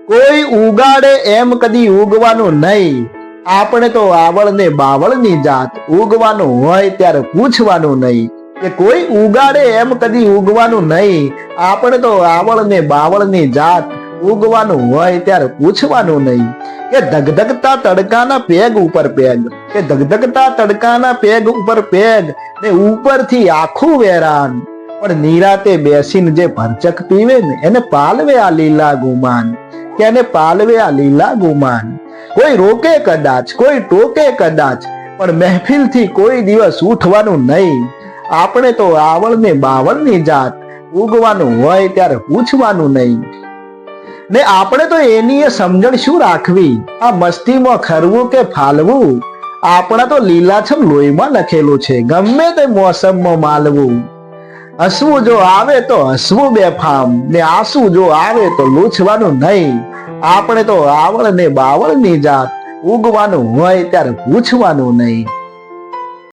કોઈ ઉગાડે એમ કદી ઉગવાનું નહીં. આપણે તો આવળ ને બાવળની જાત, ઉગવાનું હોય ત્યારે પૂછવાનું નહીં. કે કોઈ ઉગાડે એમ કદી ઉગવાનું નહીં. આપણે તો આવળ ને બાવળની જાત, ઉગવાનું હોય ત્યારે પૂછવાનું નહીં. કે ધગધગતા તડકાના પેગ ઉપર પેગ, કે ધગધગતા તડકાના પેગ ઉપર પેગ, ને ઉપરથી આખું વેરાન, પણ નિરાતે બેસીને જે ભરચક પીવે ને એને પાલવે આ લીલા ગુમાન. કે એને પાલવે આ લીલા ગુમાન. કોઈ રોકે કદાચ, કોઈ ટોકે કદાચ, પણ મહેફિલથી કોઈ દિવસ ઉઠવાનું નહીં. આપણે તો આવળ ને બાવળની જાત, ઉગવાનું હોય ત્યારે પૂછવાનું નહીં. ને આપણે તો એની સમજણ શું રાખવી, આ મસ્તીમાં ખરવું કે ફાલવું. આપણા તો લીલાછમ લોહીમાં લખેલું છે, ગમે તે મોસમમાં માલવું. હસવું જો આવે તો હસવું બેફામ, ને આંસુ જો આવે તો લૂછવાનું નહીં. આપણે તો આવળ ને બાવળની જાત, ઉગવાનું હોય ત્યારે પૂછવાનું નહીં.